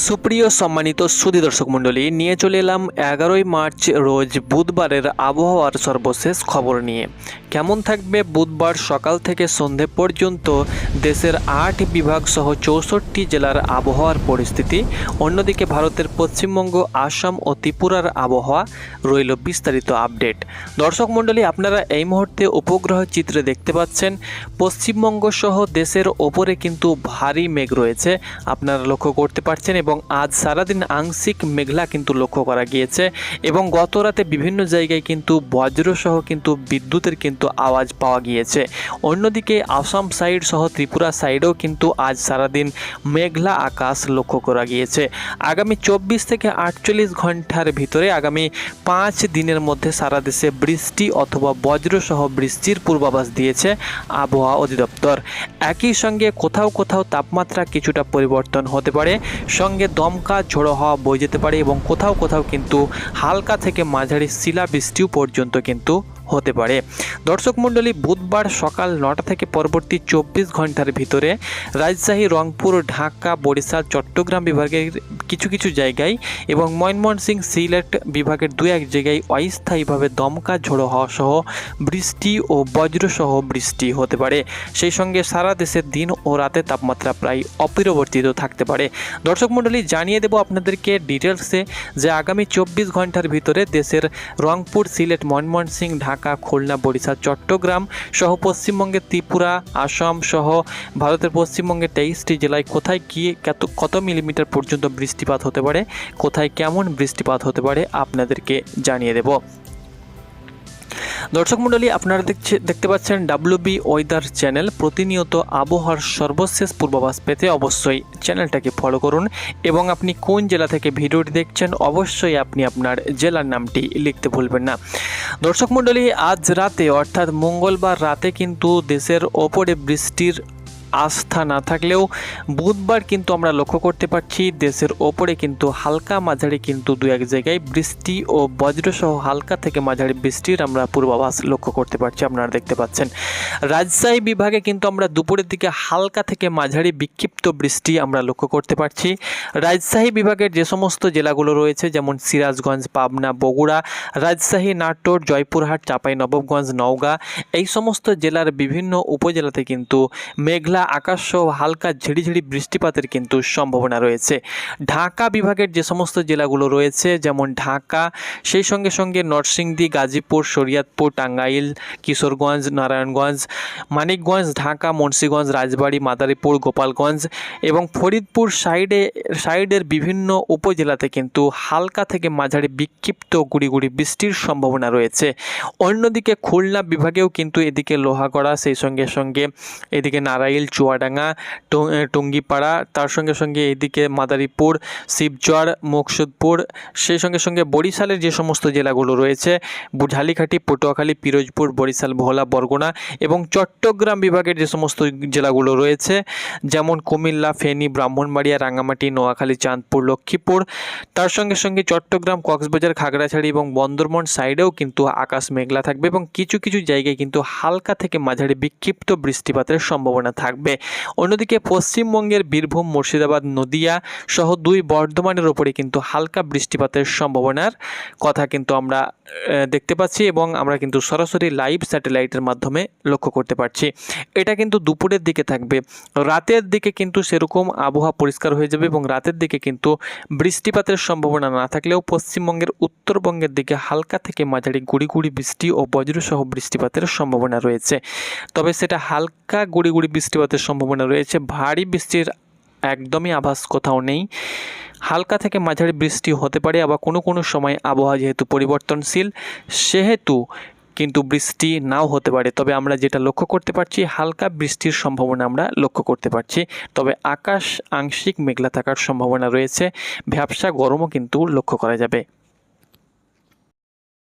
সুপ্রিয় সম্মানিত সুধী দর্শক মণ্ডলী, নিয়ে চলে এলাম 11ই মার্চ রোজ বুধবারের আবহাওয়ার সর্বশেষ খবর নিয়ে। কেমন থাকবে বুধবার সকাল থেকে সন্ধে পর্যন্ত দেশের 8 বিভাগ সহ 64 জেলার আবহাওয়ার পরিস্থিতি, অন্যদিকে ভারতের পশ্চিমবঙ্গ, আসাম ও ত্রিপুরার আবহাওয়া রইল বিস্তারিত আপডেট। দর্শক মণ্ডলী, আপনারা এই মুহূর্তে উপগ্রহ চিত্রে দেখতে পাচ্ছেন পশ্চিমবঙ্গ সহ দেশের ওপরে কিন্তু ভারী মেঘ রয়েছে, আপনারা লক্ষ্য করতে পারছেন। এবং আজ সারাদিন আংশিক মেঘলা কিন্তু লক্ষ্য করা গিয়েছে এবং গত রাতে বিভিন্ন জায়গায় কিন্তু বজ্রসহ কিন্তু বিদ্যুতের কিন্তু আওয়াজ পাওয়া গিয়েছে। অন্যদিকে আসাম সাইড সহ ত্রিপুরা সাইডেও কিন্তু আজ সারাদিন মেঘলা আকাশ লক্ষ্য করা গিয়েছে। আগামী 24 থেকে 48 ঘন্টার ভিতরে আগামী 5 দিনের মধ্যে সারা দেশে বৃষ্টি অথবা বজ্রসহ বৃষ্টির পূর্বাভাস দিয়েছে আবহাওয়া অধিদপ্তর। একই সঙ্গে কোথাও কোথাও তাপমাত্রা কিছুটা পরিবর্তন হতে পারে, সঙ্গে দমকা ঝোড়ো হাওয়া বয়ে যেতে পারে এবং কোথাও কোথাও কিন্তু হালকা থেকে মাঝারি শিলাবৃষ্টিও পর্যন্ত কিন্তু হতে পারে। দর্শক মণ্ডলী, বুধবার সকাল 9টা থেকে পরবর্তী 24 ঘন্টার ভিতরে রাজশাহী, রংপুর, ঢাকা, বরিশাল, চট্টগ্রাম বিভাগের কিছু কিছু জায়গায় এবং ময়মনসিংহ, সিলেট বিভাগের 2-1 জায়গায় অস্থায়ীভাবে দমকা ঝোড়ো হাওয়া সহ বৃষ্টি ও বজ্রসহ বৃষ্টি হতে পারে। সেই সঙ্গে সারা দেশের দিন ও রাতের তাপমাত্রা প্রায় অপরিবর্তিত থাকতে পারে। দর্শক মণ্ডলী, জানিয়ে দেব আপনাদেরকে ডিটেলসে যে আগামী 24 ঘন্টার ভিতরে দেশের রংপুর, সিলেট, ময়মনসিংহ, ঢাকা, খুলনা, বরিশাল, চট্টগ্রাম সহ পশ্চিমবঙ্গের ত্রিপুরা, আসাম সহ ভারতের পশ্চিমবঙ্গের 23টি জেলায় কোথায় গিয়ে কত মিলিমিটার পর্যন্ত বৃষ্টিপাত হতে পারে, কোথায় কেমন বৃষ্টিপাত হতে পারে আপনাদেরকে জানিয়ে দেব। দর্শক মণ্ডলী, আপনারা দেখতে পাচ্ছেন WB ওয়েদার চ্যানেল। প্রতিনিয়ত আবহাওয়ার সর্বশেষ পূর্বাভাস পেতে অবশ্যই চ্যানেলটাকে ফলো করুন এবং আপনি কোন জেলা থেকে ভিডিওটি দেখছেন অবশ্যই আপনি আপনার জেলার নামটি লিখতে ভুলবেন না। দর্শক মণ্ডলী, আজ রাতে অর্থাৎ মঙ্গলবার রাতে কিন্তু দেশের ওপরে বৃষ্টির আস্থা না থাকলেও বুধবার কিন্তু আমরা লক্ষ্য করতে পারছি দেশের ওপরে কিন্তু হালকা মাঝারি কিন্তু 2-1 জায়গায় বৃষ্টি ও বজ্রসহ হালকা থেকে মাঝারি বৃষ্টির আমরা পূর্বাভাস লক্ষ্য করতে পারছি। আপনারা দেখতে পাচ্ছেন রাজশাহী বিভাগে কিন্তু আমরা দুপুরের দিকে হালকা থেকে মাঝারি বিক্ষিপ্ত বৃষ্টি আমরা লক্ষ্য করতে পারছি। রাজশাহী বিভাগের যে সমস্ত জেলাগুলো রয়েছে যেমন সিরাজগঞ্জ, পাবনা, বগুড়া, রাজশাহী, নাটোর, জয়পুরহাট, চাঁপাইনবাবগঞ্জ, নওগাঁ, এই সমস্ত জেলার বিভিন্ন উপজেলাতে কিন্তু মেঘলা আকাশ সহ হালকা ঝিরিঝিরি বৃষ্টিপাতের কিন্তু সম্ভাবনা রয়েছে। ঢাকা বিভাগের যে সমস্ত জেলাগুলো রয়েছে যেমন ঢাকা, সেই সঙ্গে সঙ্গে নরসিংদী, গাজীপুর, শরীয়তপুর, টাঙ্গাইল, কিশোরগঞ্জ, নারায়ণগঞ্জ, মানিকগঞ্জ, ঢাকা, মুন্সিগঞ্জ, রাজবাড়ী, মাদারীপুর, গোপালগঞ্জ এবং ফরিদপুর সাইডের বিভিন্ন উপজেলাতে কিন্তু হালকা থেকে মাঝারি বিক্ষিপ্ত গুড়ি বৃষ্টির সম্ভাবনা রয়েছে। অন্যদিকে খুলনা বিভাগেও কিন্তু এদিকে লোহাগড়া, সেই সঙ্গে সঙ্গে এদিকে নারাইল, চুয়াডাঙ্গা, টুঙ্গিপাড়া, তার সঙ্গে সঙ্গে এদিকে মাদারীপুর, শিবচর, মুকসুদপুর, সেই সঙ্গে সঙ্গে বরিশালের যে সমস্ত জেলাগুলো রয়েছে ঝালিখাটি, পটুয়াখালী, পিরোজপুর, বরিশাল, ভোলা, বরগুনা এবং চট্টগ্রাম বিভাগের যে সমস্ত জেলাগুলো রয়েছে যেমন কুমিল্লা, ফেনী, ব্রাহ্মণবাড়িয়া, রাঙ্গামাটি, নোয়াখালী, চাঁদপুর, লক্ষ্মীপুর, তার সঙ্গে সঙ্গে চট্টগ্রাম, কক্সবাজার, খাগড়াছড়ি এবং বন্দরবন সাইডেও কিন্তু আকাশ মেঘলা থাকবে এবং কিছু কিছু জায়গায় কিন্তু হালকা থেকে মাঝারি বিক্ষিপ্ত বৃষ্টিপাতের সম্ভাবনা থাকবে। অন্যদিকে পশ্চিমবঙ্গের বীরভূম, মুর্শিদাবাদ, নদিয়া সহ 2 বর্ধমানের উপরে কিন্তু হালকা বৃষ্টিপাতের সম্ভাবনার কথা কিন্তু আমরা দেখতে পাচ্ছি এবং আমরা কিন্তু সরাসরি লাইভ স্যাটেলাইটের মাধ্যমে লক্ষ্য করতে পারছি। এটা কিন্তু দুপুরের দিকে থাকবে। রাতের দিকে কিন্তু সেরকম আবহাওয়া পরিষ্কার হয়ে যাবে এবং রাতের দিকে কিন্তু বৃষ্টিপাতের সম্ভাবনা না থাকলেও পশ্চিমবঙ্গের উত্তরবঙ্গের দিকে হালকা থেকে মাঝারি গুড়ি বৃষ্টি ও বজ্রসহ বৃষ্টিপাতের সম্ভাবনা রয়েছে। তবে সেটা হালকা গুড়ি বৃষ্টিপাতের সম্ভাবনা রয়েছে, ভারী বৃষ্টির একদমই আভাস কোথাও নেই। হালকা থেকে মাঝারি বৃষ্টি হতে পারে, আবার কোনো সময় আবহাওয়া যেহেতু পরিবর্তনশীল সেহেতু কিন্তু বৃষ্টি নাও হতে পারে। তবে আমরা যেটা লক্ষ্য করতে পারছি হালকা বৃষ্টির সম্ভাবনা আমরা লক্ষ্য করতে পারছি। তবে আকাশ আংশিক মেঘলা থাকার সম্ভাবনা রয়েছে, ভ্যাপসা গরমও কিন্তু লক্ষ্য করা যাবে।